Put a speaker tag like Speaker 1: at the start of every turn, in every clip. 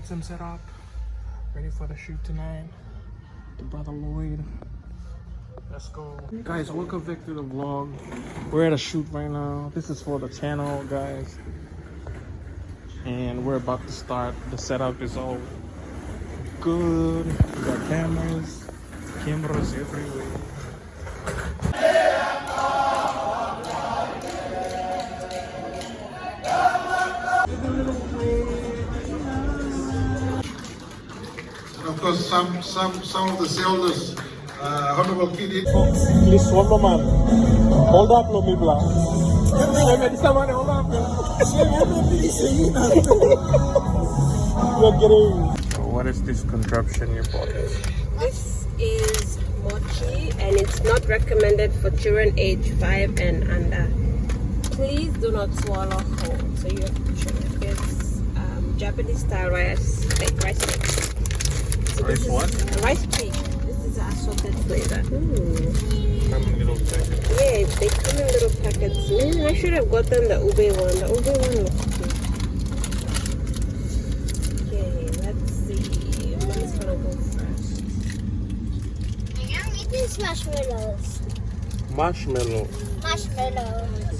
Speaker 1: get some set up. Ready for the shoot tonight. The brother Lloyd. Let's go. Guys, welcome back to the vlog. We're at a shoot right now. This is for the channel, guys. And we're about to start. The setup is all good. We got cameras everywhere.
Speaker 2: Of course, some of the sailors, Honorable Kid.
Speaker 1: Please swallow, man. Hold up, no me blah. Hold up. So what is this contraption you bought?
Speaker 3: This is mochi and it's not recommended for children age 5 and under. Please do not swallow whole. So you have to chew it. It's Japanese style rice cake. So
Speaker 1: Rice what?
Speaker 3: Rice cake. This is an assorted flavor.
Speaker 1: Come in little packets.
Speaker 3: Yeah, they come in little packets. Man, I should have gotten the ube one. The ube one looks good. Okay, let's see. What is gonna go first?
Speaker 4: I'm eating marshmallows.
Speaker 1: Marshmallow.
Speaker 4: Marshmallows.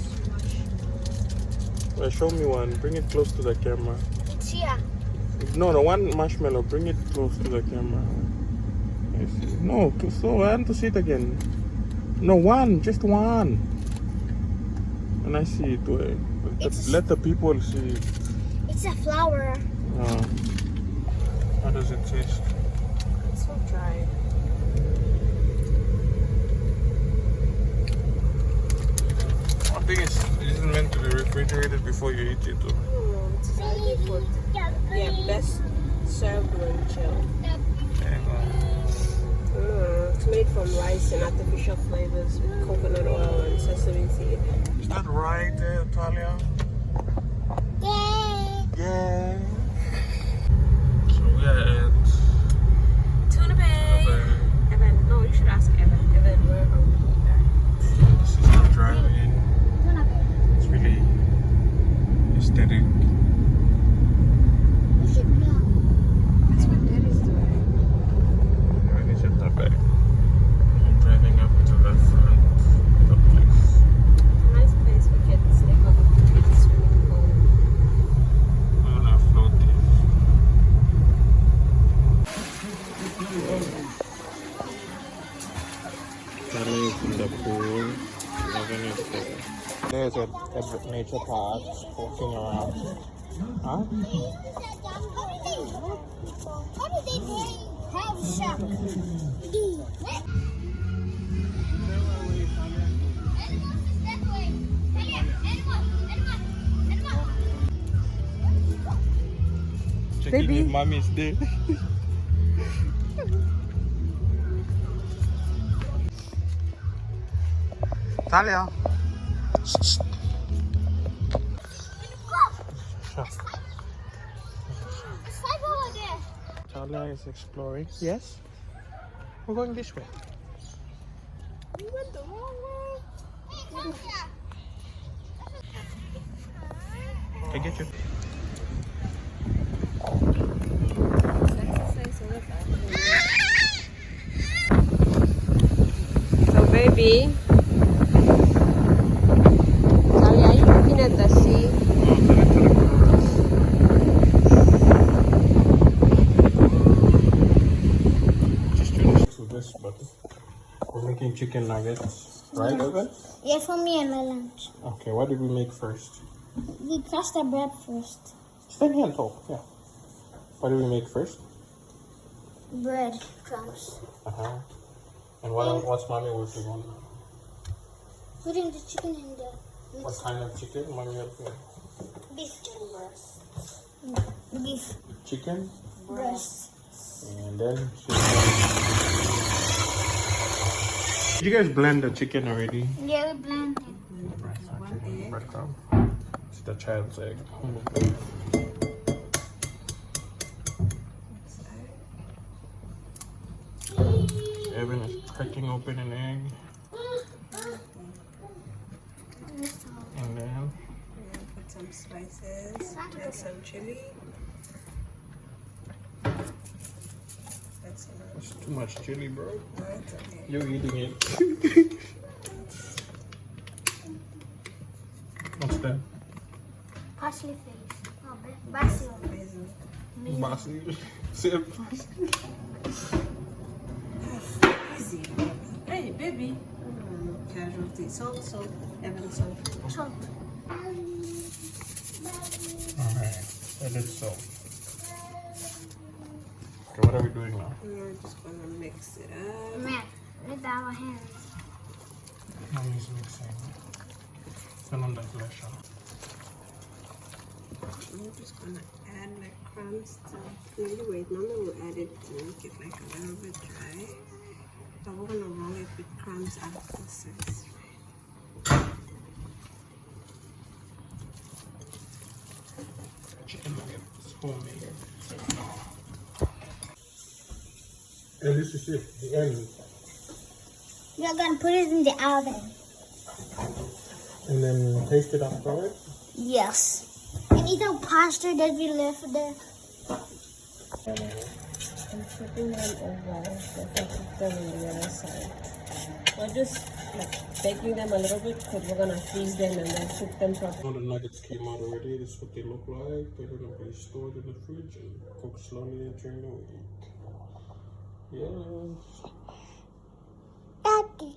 Speaker 1: Well, show me one. Bring it close to the camera.
Speaker 4: It's here.
Speaker 1: No, the one marshmallow. Bring it close to the camera. I see. No, so I want to see it again. No, one. Just one. And I see it. Let the people see it.
Speaker 4: It's a flower.
Speaker 1: How does it taste?
Speaker 3: It's so dry.
Speaker 1: I think it isn't meant to be refrigerated before you eat it.
Speaker 3: No, it's ready for best served when chilled. It's made from rice and artificial flavors with coconut oil and sesame seed.
Speaker 1: Is that right, Talia?
Speaker 4: Yay!
Speaker 1: Yeah. So we are at
Speaker 3: Tuna Bay. Evan, no, you should ask Evan. Evan, where are we?
Speaker 1: This is the drive-in. It's really aesthetic.
Speaker 4: We should go.
Speaker 3: That's what Daddy's doing.
Speaker 1: And it's at the back. I'm driving up to the front of the place.
Speaker 3: Nice place for kids. They got the kids swimming pool.
Speaker 1: On a floating. Charlie is in the pool. Loving it there. There's a nature park walking around. Huh?
Speaker 4: How do they have sharks?
Speaker 1: Checking if mommy's there. Talia. Shh.
Speaker 4: It's like over there.
Speaker 1: Talia is exploring. Yes? We're going this way.
Speaker 3: We went the wrong way.
Speaker 4: Hey, come here.
Speaker 1: I get you.
Speaker 3: So baby, Talia, are you looking at the sea?
Speaker 1: Just finish to this, but we're making chicken nuggets, right, Evan?
Speaker 4: Yeah, for me and my lunch.
Speaker 1: Okay, what did we make first?
Speaker 4: We crushed the bread first.
Speaker 1: Stand here and talk, yeah. What did we make first?
Speaker 4: Bread crumbs.
Speaker 1: Uh-huh. And what's mommy working on?
Speaker 4: Putting the chicken in the
Speaker 1: What kind of chicken mommy working on?
Speaker 4: beef beef
Speaker 1: Chicken?
Speaker 4: breast.
Speaker 1: And then did you guys blend the chicken already?
Speaker 4: Yeah, we blend it.
Speaker 1: Breadcrumb. It's the child's egg. Evan is cracking open an egg. And then
Speaker 3: Put some spices and some chili.
Speaker 1: It's too much chili, bro.
Speaker 3: It's okay.
Speaker 1: You're eating it. What's that?
Speaker 4: Parsley face. Oh, basil.
Speaker 1: Basil. Say
Speaker 3: Easy. Hey, baby. Casualty. Salt, salt. Evan salt.
Speaker 4: Salt.
Speaker 1: Alright, that is so. Okay, what are we doing now?
Speaker 3: We're just gonna mix it up.
Speaker 4: Man, with our hands.
Speaker 1: Mommy's mixing. Turn on the flash.
Speaker 3: I'm just gonna add like crumbs to maybe wait, Mommy will add it to make it like a little bit dry. But we're gonna roll it with crumbs after this.
Speaker 1: Chicken nuggets, homemade. And this is it, the end.
Speaker 4: You're gonna put it in the oven.
Speaker 1: And then taste it afterwards.
Speaker 4: Yes. And eat the pasta that we left there.
Speaker 3: I'm flipping them over so I can put them on the other side. We're just like baking them a little bit because we're gonna freeze them and then cook them properly.
Speaker 1: All the nuggets came out already. This is what they look like. They're gonna be stored in the fridge and cooked slowly during the week. Yes.
Speaker 4: Daddy.